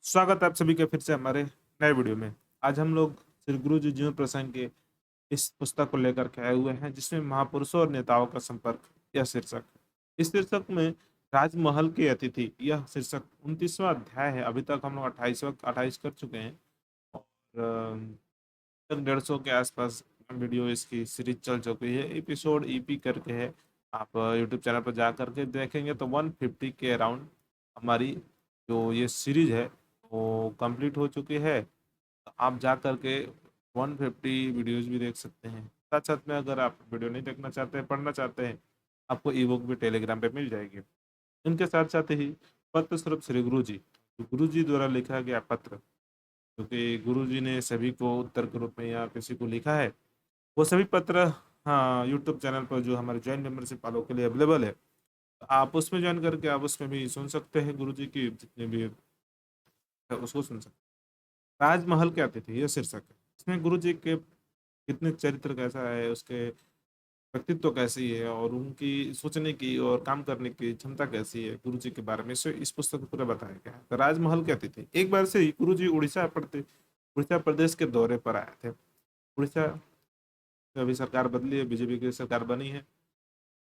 स्वागत है आप सभी के फिर से हमारे नए वीडियो में। आज हम लोग श्री गुरु जी जीवन प्रसंग के इस पुस्तक को लेकर के आए हुए हैं जिसमें महापुरुषों और नेताओं का संपर्क यह शीर्षक। इस शीर्षक में राजमहल के अतिथि यह शीर्षक 29वां अध्याय है। अभी तक हम लोग 28 कर चुके हैं और तक 150 के आसपास वीडियो इसकी सीरीज चल चुकी है। एपिसोड ईपी करके है। आप यूट्यूब चैनल पर जा करके देखेंगे तो 150 के अराउंड हमारी जो ये सीरीज है वो कंप्लीट हो चुकी है। तो आप जा करके 150 वीडियोस भी देख सकते हैं। साथ साथ में अगर आप वीडियो नहीं देखना चाहते हैं, पढ़ना चाहते हैं, आपको ई बुक भी टेलीग्राम पे मिल जाएगी। इनके साथ साथ ही पत्र स्वरूप श्री गुरु जी द्वारा लिखा गया पत्र, क्योंकि गुरु जी ने सभी को उत्तर के रूप में या किसी को लिखा है, वो सभी पत्र हाँ यूट्यूब चैनल पर जो हमारे ज्वाइन मेंबरशिप वालों के लिए अवेलेबल है। तो आप उसमें ज्वाइन करके आप उसमें भी सुन सकते हैं, गुरु जी की जितने भी है, उसको सुन सकते हैं। राजमहल के अतिथि ये शीर्षक है। इसमें गुरु जी के कितने चरित्र कैसा है, उसके व्यक्तित्व कैसी है और उनकी सोचने की और काम करने की क्षमता कैसी है, गुरु जी के बारे में इस पुस्तक में पूरा बताया गया है। तो राजमहल के अतिथि एक बार से ही गुरु जी उड़ीसा प्रदेश के दौरे पर आए थे। उड़ीसा में अभी सरकार बदली है, बीजेपी की सरकार बनी है।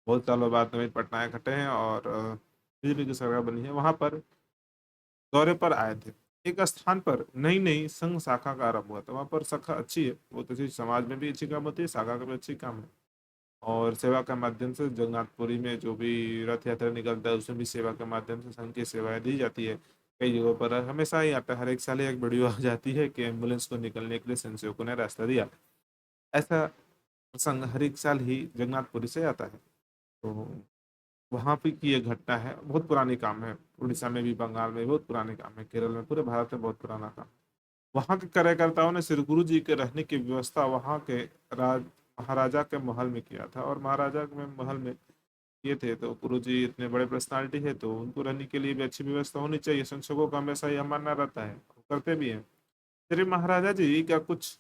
बहुत सालों बाद नवीन पटनायक हटे हैं और बीजेपी की सरकार बनी है। वहां पर दौरे पर आए थे। एक स्थान पर नई नई संघ शाखा का आरंभ हुआ था। वहां पर शाखा अच्छी है, बहुत अच्छी, समाज में भी अच्छी काम होती है, शाखा का भी अच्छी काम है। और सेवा के माध्यम से जगन्नाथपुरी में जो भी रथ यात्रा निकलता है उसमें भी सेवा के माध्यम से संघ की सेवाएं दी जाती है। कई जगहों पर हमेशा ही आता है, हर एक साल ही एक वीडियो आ जाती है कि एम्बुलेंस को निकलने के लिए स्वयंसेवकों ने रास्ता दिया। ऐसा प्रसंग हर एक साल ही जगन्नाथपुरी से आता है। तो वहां पे की ये घटना है, बहुत पुरानी काम है। उड़ीसा में भी, बंगाल में भी बहुत पुराने काम है, केरल में, पूरे भारत में बहुत पुराना काम। वहां के कार्यकर्ताओं ने श्री गुरु जी के रहने की व्यवस्था वहां के राज महाराजा के महल में किया था। और महाराजा के महल में ये थे, तो गुरु जी इतने बड़े पर्सनालिटी है तो उनको रहने के लिए भी अच्छी व्यवस्था होनी चाहिए। संसदों का हमेशा यह मानना रहता है, वो करते भी हैं। श्री महाराजा जी का कुछ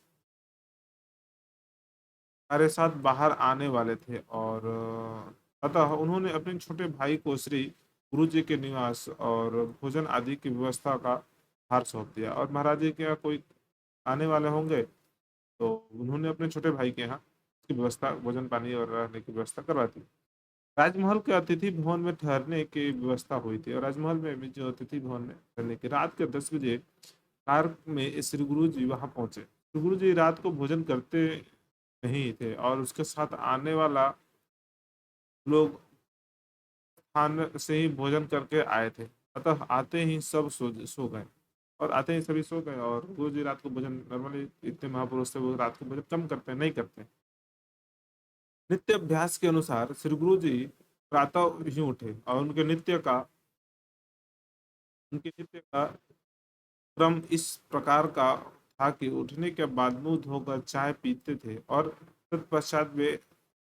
हमारे साथ बाहर आने वाले थे और अतः उन्होंने अपने छोटे भाई को श्री गुरु जी के निवास और भोजन आदि की व्यवस्था का भार सौंप दिया। और महाराज जी के यहाँ कोई आने वाले होंगे तो उन्होंने अपने छोटे भाई के यहाँ की व्यवस्था, भोजन पानी और रहने की व्यवस्था करवा दी। राजमहल के अतिथि भवन में ठहरने की व्यवस्था हुई थी। और राजमहल में भी जो अतिथि भवन में ठहरने की, रात के 10 बजे कार में श्री गुरु जी वहां पहुंचे। श्री गुरु जी रात को भोजन करते नहीं थे और उसके साथ आने वाला लोग खान से ही भोजन करके आए थे। अतः आते ही सब सो गए। और आते ही सभी सो गए। और गुरु जी रात को भोजन, नॉर्मली इतने महापुरुष थे, वो रात को भोजन कम करते हैं, नहीं करते। नित्य अभ्यास के अनुसार श्री गुरु जी प्रातः ही उठे और उनके नित्य का क्रम इस प्रकार का था कि उठने के बाद मुंह धोकर चाय पीते थे और तत्पश्चात वे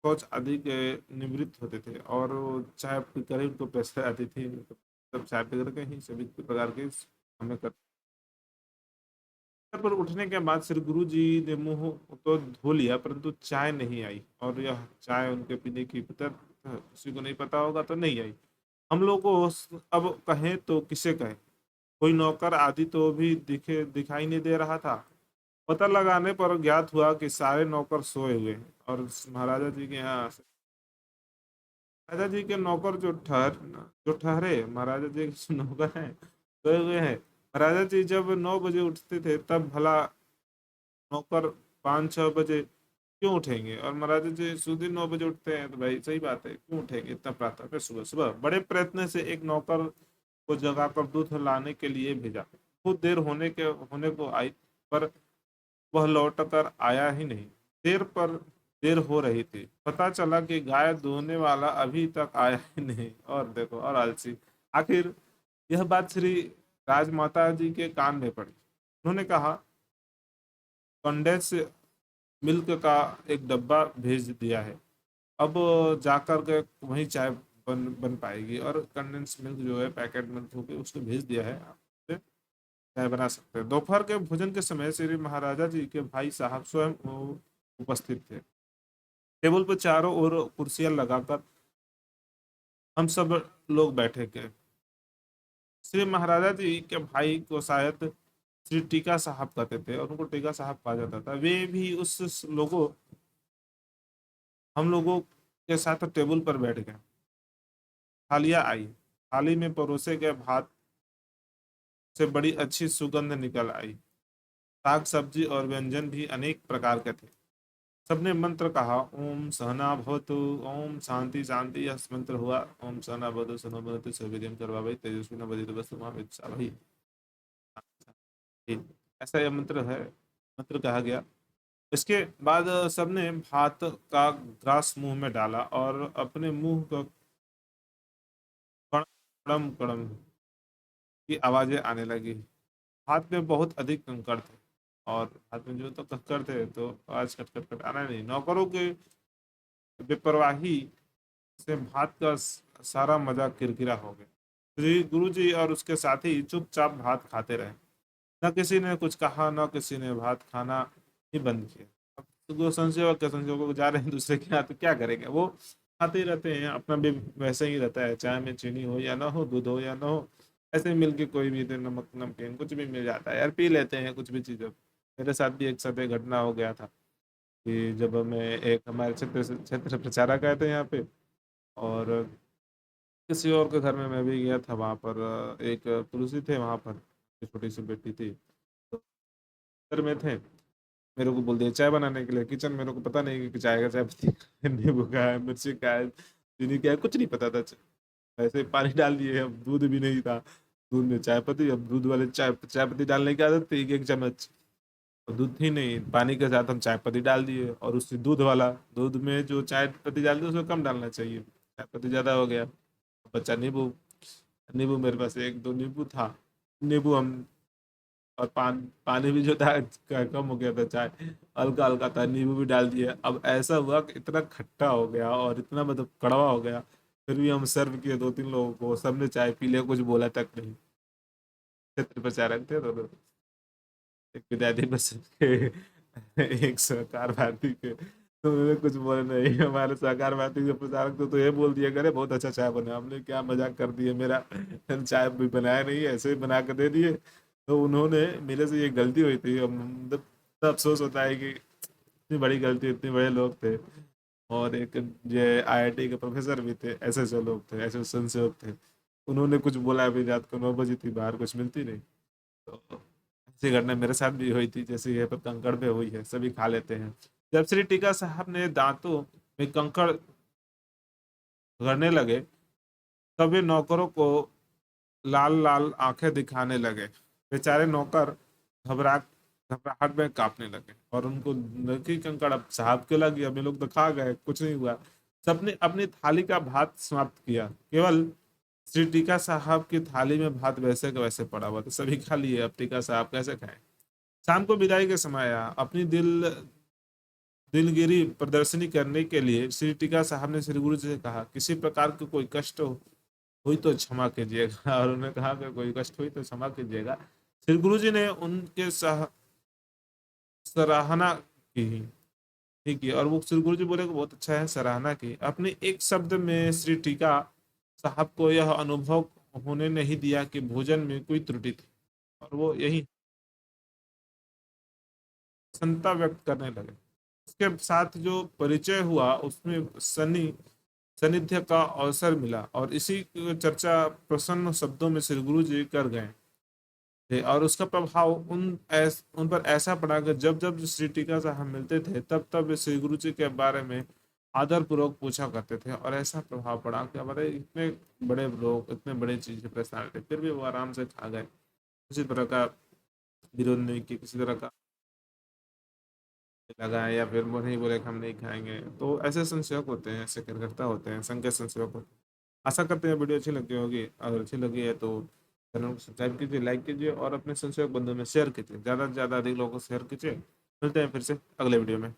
शौच आदि के निवृत्त होते थे। और वो चाय पीकर ही उनको पैसे आती थी। तब चाय पी करके ही सभी प्रकार के हमें करते। पर उठने के बाद श्री गुरु जी ने मुंह तो धो लिया, परंतु चाय नहीं आई। और यह चाय उनके पीने की पता किसी को नहीं पता होगा तो नहीं आई। हम लोग को अब कहें तो किसे कहें। कोई नौकर आदि तो भी दिखाई नहीं दे रहा था। पता लगाने पर ज्ञात हुआ कि सारे नौकर सोए हुए हैं। और महाराजा जी के यहाँ, महाराजा जी के नौकर जो ठहरे, महाराजा जी के नौकर हैं, सोए हुए हैं। महाराजा जी जब 9 बजे उठते थे तब भला नौकर 5-6 बजे क्यों उठेंगे। और महाराजा जी सुबह 9 बजे उठते हैं तो भाई सही बात है, क्यों उठेंगे इतना प्रातः में सुबह सुबह। बड़े प्रयत्न से एक नौकर को जगाकर दूध लाने के लिए भेजा। कुछ देर होने को आई, पर वह लौट कर आया ही नहीं। देर हो रही थी। पता चला कि गाय दोहने वाला अभी तक आया ही नहीं। और देखो, और आलसी। आखिर यह बात श्री राजमाता जी के कान में पड़ी। उन्होंने कहा, कंडेंस मिल्क का एक डब्बा भेज दिया है, अब जाकर के वहीं चाय बन पाएगी। और कंडेंस मिल्क जो है, पैकेट मिल्क होके उसको भेज दिया है, आप उससे चाय बना सकते हैं। दोपहर के भोजन के समय श्री महाराजा जी के भाई साहब स्वयं उपस्थित थे। टेबल पर चारों ओर कुर्सियां लगाकर हम सब लोग बैठे गए। श्री महाराजा जी के भाई को शायद श्री टीका साहब कहते थे और उनको टीका साहब कहा जाता था। वे भी उस लोगों हम लोगों के साथ टेबल पर बैठ गए। थालियां आई। थाली में परोसे गए भात से बड़ी अच्छी सुगंध निकल आई। साग सब्जी और व्यंजन भी अनेक प्रकार के थे। सबने मंत्र कहा, ओम सहना भवतु। ओम शांति शांति। यह मंत्र हुआ, ओम सहना भवतु सहना भवतु सर्ववीर्यं करवावहै तेजस्विना वधीतमस्तु मा विद्विषावहै। ऐसा यह मंत्र है, मंत्र कहा गया। इसके बाद सबने भात का ग्रास मुंह में डाला और अपने मुंह को कड़म कड़म की आवाजें आने लगी। हाथ में बहुत अधिक कंकड़ थे और हाथ में जो तो कंकड़ थे तो आवाज खट खट खट आना नहीं। नौकरों के बेपरवाही से भात का सारा मजा किरकिरा हो गया। श्री गुरु जी और उसके साथी चुपचाप भात खाते रहे। न किसी ने कुछ कहा, न किसी ने भात खाना ही बंद किया। अब तो वो संशय के संशोधक जा रहे हैं दूसरे के यहाँ, तो क्या करेंगे, वो खाते ही रहते हैं। अपना भी वैसे ही रहता है, चाय में चीनी हो या ना हो, दूध हो या ना हो, ऐसे ही मिल के कोई भी तो नमक नमकीन कुछ भी मिल जाता है यार, पी लेते हैं कुछ भी चीज़। मेरे साथ भी एक साथ एक घटना हो गया था कि जब मैं एक हमारे क्षेत्र से प्रचारक आए थे यहाँ पे, और किसी और के घर में मैं भी गया था। वहाँ पर एक पुरुष ही थे वहाँ पर, एक छोटी सी बेटी थी, तो घर में थे। मेरे को बोल दिया चाय बनाने के लिए किचन। मेरे को पता नहीं कि चाय का चाय पत्ती का है, नींबू का है, मिर्ची का है, चीनी का है, कुछ नहीं पता था। ऐसे पानी डाल दिए। अब दूध भी नहीं था, दूध में चाय पत्ती। अब दूध वाले चाय चाय पत्ती डालने की आदत थी, एक चम्मच। और दूध थी नहीं, पानी के साथ हम चाय पत्ती डाल दिए, और उससे दूध वाला, दूध में जो चाय पत्ती डाल दी उसमें कम डालना चाहिए, चाय पत्ती ज़्यादा हो गया। बच्चा नींबू, नींबू मेरे पास एक दो नींबू था, नींबू हम, और पानी भी जो था कम हो गया था, चाय हल्का हल्का था, नींबू भी डाल दिए। अब ऐसा हुआ कि इतना खट्टा हो गया और इतना मतलब कड़वा हो गया। फिर भी हम सर्व किए दो तीन लोगों को, सबने चाय पी लिया, कुछ बोला तक नहीं। क्षेत्र प्रचारक थे तो एक विद्यार्थी परिषद के, एक सहकार भारती के, तो उन्होंने कुछ बोला नहीं। हमारे सहकार भारती के प्रचारक तो ये बोल दिया करे बहुत अच्छा चाय बना। हमने क्या मजाक कर दिए, मेरा चाय भी बनाया नहीं, ऐसे ही बना कर दे दिए। तो उन्होंने, मेरे से ये गलती हुई थी। अब मतलब इतना अफसोस होता है कि इतनी बड़ी गलती, इतने बड़े लोग थे। और एक ये आईआईटी के प्रोफेसर भी थे, ऐसे जो लोग थे, ऐसे संशोधक थे, उन्होंने कुछ बोला भी, रात को 9 बजे थी, बाहर कुछ मिलती नहीं। तो ऐसी घटना मेरे साथ भी हुई थी, जैसे ये पर कंकड़ पे हुई है, सभी खा लेते हैं। जब श्री टीका साहब ने दांतों में कंकड़ गड़ने लगे, तब वे नौकरों को लाल लाल आंखें दिखाने लगे। बेचारे नौकर घबरा घबराहट में कांपने लगे, और उनको नकी कंकड़ अब साहब के लगी। अब ये लोग तो खा गए, कुछ नहीं हुआ। सबने अपनी थाली का भात समाप्त किया, केवल श्री टीका साहब की थाली में भात वैसे का वैसे पड़ा हुआ था। सभी खा लिए, अब टीका साहब कैसे खाएं। शाम को विदाई के समय आया। अपनी दिलगिरी प्रदर्शनी करने के लिए श्री टीका साहब ने श्री गुरु जी से कहा, किसी प्रकार की कोई कष्ट हुई तो क्षमा कीजिएगा। और उन्होंने कहा कि कोई कष्ट हुई तो क्षमा कीजिएगा। श्री गुरु जी ने उनके सराहना की, ठीक है, और वो श्री गुरु जी बोले कि बहुत अच्छा है, सराहना की। अपने एक शब्द में श्री टीका साहब को यह अनुभव होने नहीं दिया कि भोजन में कोई त्रुटि थी, और वो यही प्रसन्नता व्यक्त करने लगे। उसके साथ जो परिचय हुआ उसमें सानिध्य का अवसर मिला, और इसी की चर्चा प्रसन्न शब्दों में श्री गुरु जी कर गए थे। और उसका प्रभाव उन पर ऐसा पड़ा कि जब जब श्री टीका साहब मिलते थे, तब तब वे श्री गुरु जी के बारे में आदर पूर्वक पूछा करते थे। और ऐसा प्रभाव पड़ा कि हमारे इतने बड़े लोग, इतने बड़े चीज पर्सनालिटी, फिर भी वो आराम से खा गए, किसी तरह का विरोध नहीं किया, किसी तरह का लगाए या फिर वो नहीं बोले कि हम नहीं खाएंगे। तो ऐसे संशोधक होते हैं, ऐसे कार्यकर्ता होते हैं, संघ के संशोधक होते हैं। आशा करते हैं वीडियो अच्छी लगी होगी। अगर अच्छी लगी है तो चैनल को सब्सक्राइब कीजिए, लाइक कीजिए, और अपने संशोधक बंधु में शेयर कीजिए, ज़्यादा से ज़्यादा अधिक लोगों को शेयर कीजिए। मिलते हैं फिर से अगले वीडियो में।